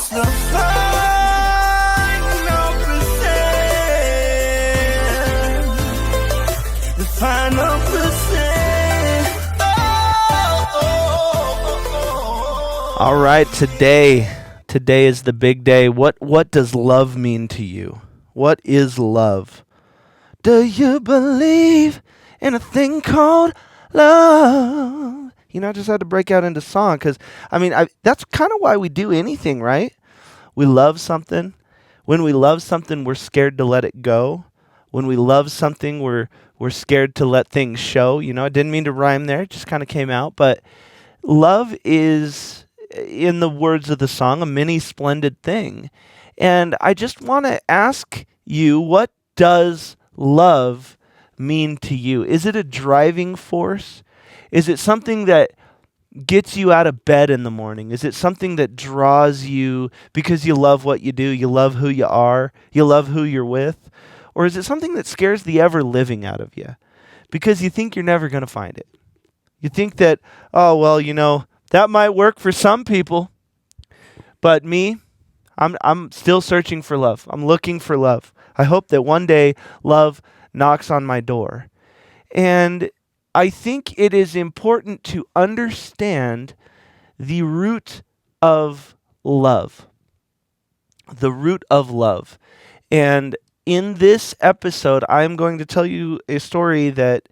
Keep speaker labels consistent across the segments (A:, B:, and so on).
A: the final percent. The final percent.
B: All right, today is the big day. What does love mean to you? What is love? Do you believe in a thing called love? You know, I just had to break out into song because, that's kind of why we do anything, right? We love something. When we love something, we're scared to let it go. When we love something, we're scared to let things show. You know, I didn't mean to rhyme there. It just kind of came out. But love is, in the words of the song, a many splendid thing. And I just want to ask you, what does love mean to you? Is it a driving force? Is it something that gets you out of bed in the morning? Is it something that draws you because you love what you do, you love who you are, you love who you're with? Or is it something that scares the ever-living out of you because you think you're never going to find it? You think that, oh, well, you know, that might work for some people, but me, I'm still searching for love. I'm looking for love. I hope that one day love knocks on my door. And I think it is important to understand the root of love. The root of love. And in this episode, I'm going to tell you a story that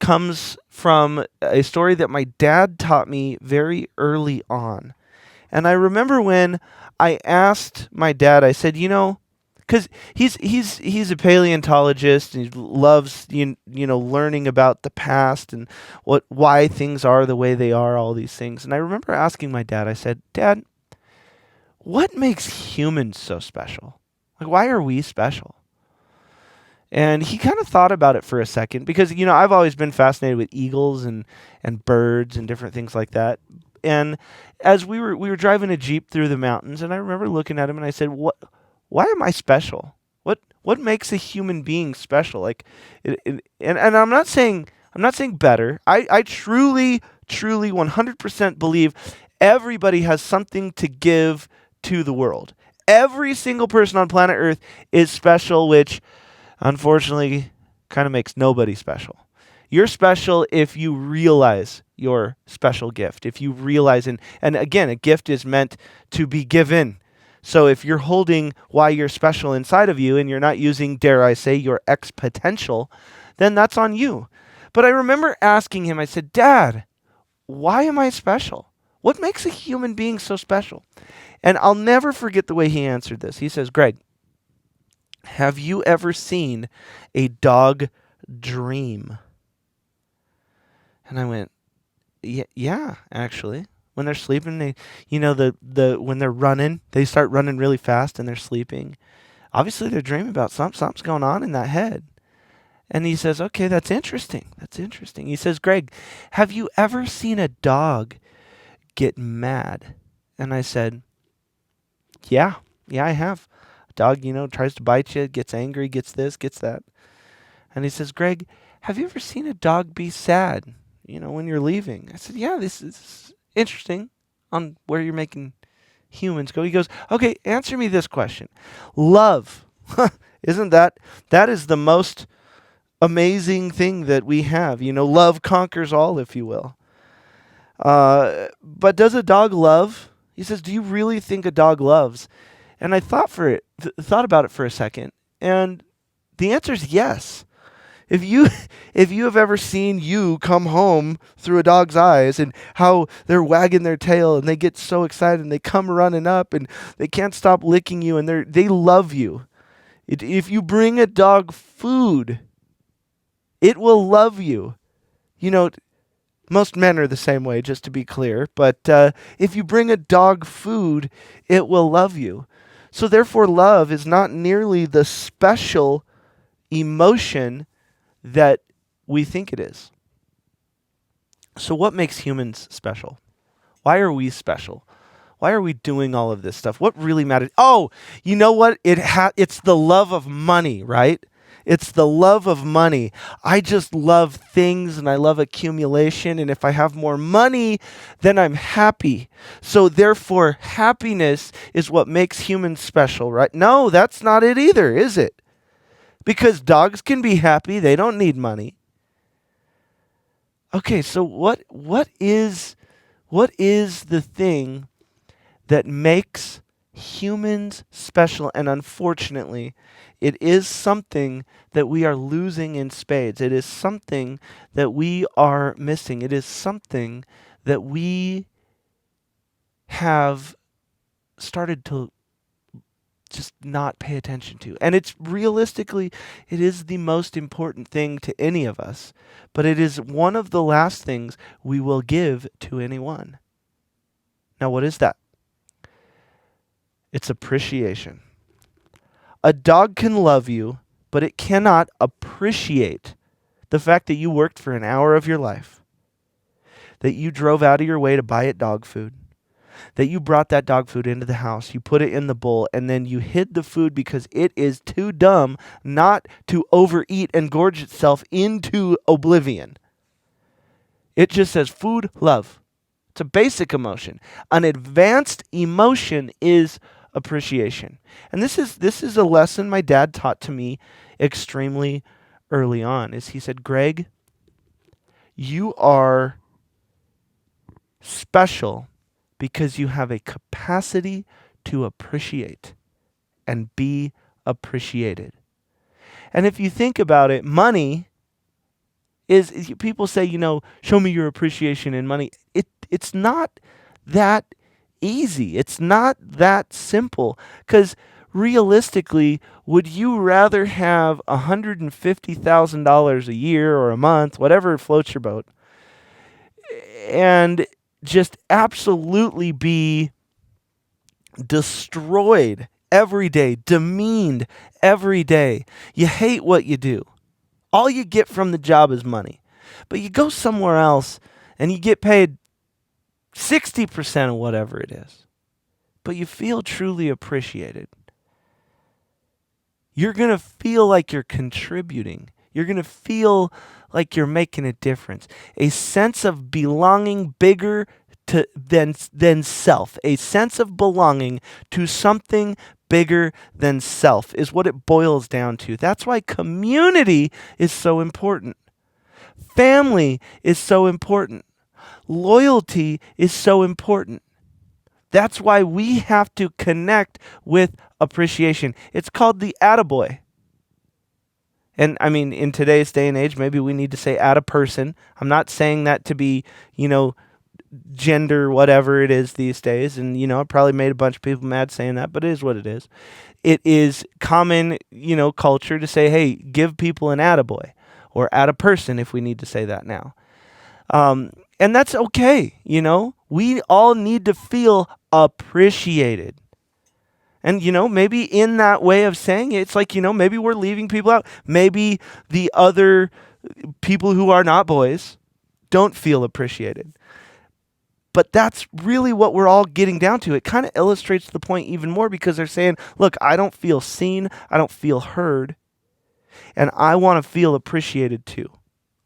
B: comes from a story that my dad taught me very early on. And I remember when I asked my dad, I said, you know, because he's a paleontologist and he loves you know learning about the past and why things are the way they are, all these things. And I remember asking my dad, I said, Dad, what makes humans so special? Like, why are we special? And he kind of thought about it for a second because, you know, I've always been fascinated with eagles and birds and different things like that. And as we were driving a Jeep through the mountains, and I remember looking at him and I said, why am I special? What makes a human being special? Like, and I'm not saying better. I truly 100% believe everybody has something to give to the world. Every single person on planet Earth is special, which unfortunately kind of makes nobody special. You're special if you realize your special gift. If you realize, and again, a gift is meant to be given. So if you're holding why you're special inside of you and you're not using, dare I say, your X potential, then that's on you. But I remember asking him, I said, Dad, why am I special? What makes a human being so special? And I'll never forget the way he answered this. He says, Greg, have you ever seen a dog dream? And I went, yeah, actually. When they're sleeping, they, you know, when they're running, they start running really fast and they're sleeping. Obviously, they're dreaming about something's going on in that head. And he says, okay, that's interesting. That's interesting. He says, Greg, have you ever seen a dog get mad? And I said, yeah, I have. A dog, you know, tries to bite you, gets angry, gets this, gets that. And he says, Greg, have you ever seen a dog be sad, you know, when you're leaving? I said, yeah, this is interesting on where you're making humans go. He goes, okay, answer me this question. Love, isn't that is the most amazing thing that we have. You know, love conquers all, if you will. But does a dog love? He says, do you really think a dog loves? And I thought about it for a second, and the answer is yes. If you have ever seen you come home through a dog's eyes and how they're wagging their tail and they get so excited and they come running up and they can't stop licking you and they love you. If you bring a dog food, it will love you. You know, most men are the same way, just to be clear. But if you bring a dog food, it will love you. So therefore, love is not nearly the special emotion that we think it is. So what makes humans special? Why are we special? Why are we doing all of this stuff? What really matters? Oh, you know what? It's the love of money, right? It's the love of money. I just love things and I love accumulation. And if I have more money, then I'm happy. So therefore, happiness is what makes humans special, right? No, that's not it either, is it? Because dogs can be happy. They don't need money. Okay, so what is the thing that makes humans special? And unfortunately, it is something that we are losing in spades. It is something that we are missing. It is something that we have started to just not pay attention to. And it's realistically, it is the most important thing to any of us, but it is one of the last things we will give to anyone. Now, what is that? It's appreciation. A dog can love you, but it cannot appreciate the fact that you worked for an hour of your life, that you drove out of your way to buy it dog food, that you brought that dog food into the house, you put it in the bowl, and then you hid the food because it is too dumb not to overeat and gorge itself into oblivion. It just says food, love. It's a basic emotion. An advanced emotion is appreciation. And this is a lesson my dad taught to me extremely early on. Is he said, Greg, you are special because you have a capacity to appreciate and be appreciated. And if you think about it, money is, people say, show me your appreciation in money. It's not that easy. It's not that simple. Because realistically, would you rather have $150,000 a year or a month, whatever floats your boat, and just absolutely be destroyed every day, demeaned every day? You hate what you do. All you get from the job is money. But you go somewhere else and you get paid 60% of whatever it is. But you feel truly appreciated. You're going to feel like you're contributing. You're going to feel like you're making a difference. A sense of belonging bigger than self. A sense of belonging to something bigger than self is what it boils down to. That's why community is so important. Family is so important. Loyalty is so important. That's why we have to connect with appreciation. It's called the attaboy. And I mean, in today's day and age, maybe we need to say atta person. I'm not saying that to be, gender, whatever it is these days. And, I probably made a bunch of people mad saying that, but it is what it is. It is common, culture to say, hey, give people an attaboy or atta person if we need to say that now. And that's okay, We all need to feel appreciated. And, maybe in that way of saying it, it's like, maybe we're leaving people out. Maybe the other people who are not boys don't feel appreciated. But that's really what we're all getting down to. It kind of illustrates the point even more because they're saying, look, I don't feel seen, I don't feel heard, and I want to feel appreciated too.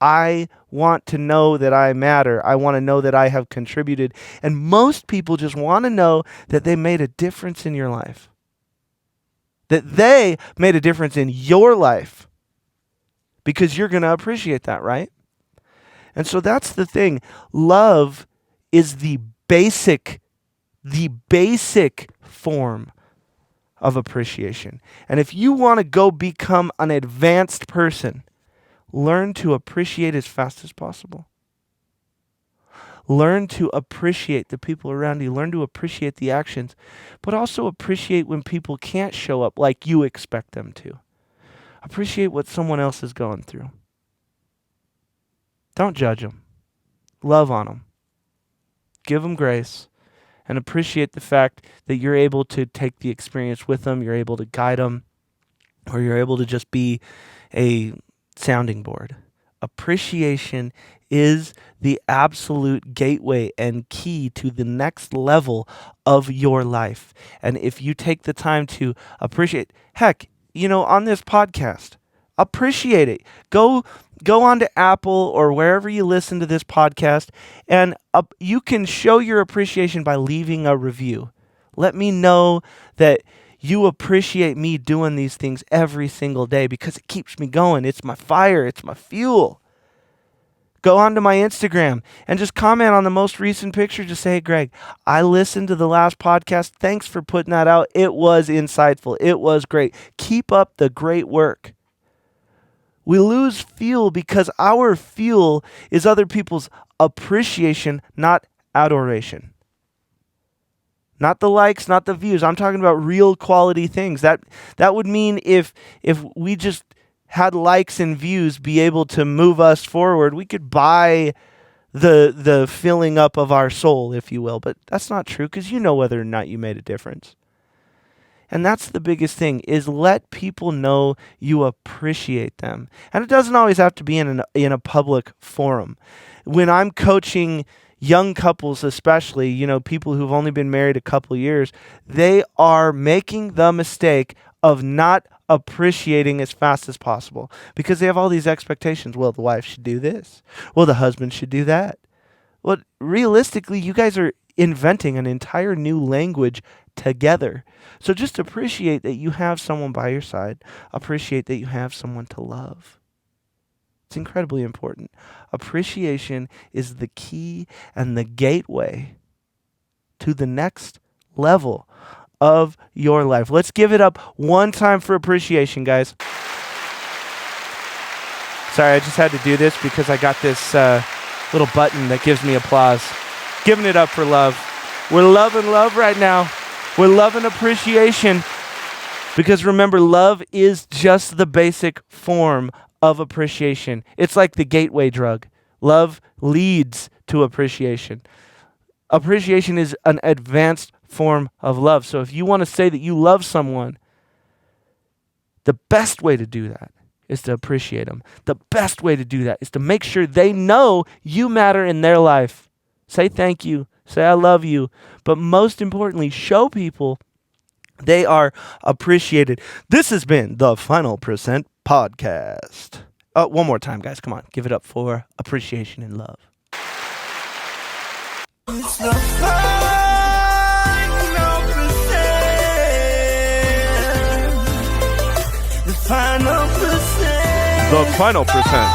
B: I want to know that I matter. I want to know that I have contributed. And most people just want to know that they made a difference in your life. That they made a difference in your life. Because you're going to appreciate that, right? And so that's the thing. Love is the basic form of appreciation. And if you want to go become an advanced person, learn to appreciate as fast as possible. Learn to appreciate the people around you. Learn to appreciate the actions, but also appreciate when people can't show up like you expect them to. Appreciate what someone else is going through. Don't judge them. Love on them. Give them grace and appreciate the fact that you're able to take the experience with them. You're able to guide them, or you're able to just be a sounding board. Appreciation is the absolute gateway and key to the next level of your life. And if you take the time to appreciate, heck, on this podcast, Appreciate it. Go onto Apple or wherever you listen to this podcast, and you can show your appreciation by leaving a review. Let me know that you appreciate me doing these things every single day because it keeps me going. It's my fire. It's my fuel. Go onto my Instagram and just comment on the most recent picture. Just say, hey, Greg, I listened to the last podcast. Thanks for putting that out. It was insightful. It was great. Keep up the great work. We lose fuel because our fuel is other people's appreciation, not adoration. Not the likes, not the views. I'm talking about real quality things. That would mean if we just had likes and views be able to move us forward, we could buy the filling up of our soul, if you will. But that's not true because you know whether or not you made a difference. And that's the biggest thing, is let people know you appreciate them. And it doesn't always have to be in a public forum. When I'm coaching young couples, especially, people who've only been married a couple years, they are making the mistake of not appreciating as fast as possible because they have all these expectations. Well, the wife should do this. Well, the husband should do that. Well, realistically, you guys are inventing an entire new language together. So just appreciate that you have someone by your side. Appreciate that you have someone to love. It's incredibly important. Appreciation is the key and the gateway to the next level of your life. Let's give it up one time for appreciation, guys. Sorry, I just had to do this because I got this little button that gives me applause. Giving it up for love. We're loving love right now. We're loving appreciation because remember, love is just the basic form of appreciation. It's like the gateway drug. Love leads to appreciation. Appreciation is an advanced form of love. So if you want to say that you love someone, the best way to do that is to appreciate them. The best way to do that is to make sure they know you matter in their life. Say thank you. Say I love you. But most importantly, show people they are appreciated. This has been the Final Percent Podcast. One more time, guys. Come on. Give it up for appreciation and love.
A: It's the final percent. The final percent.
B: The Final Percent.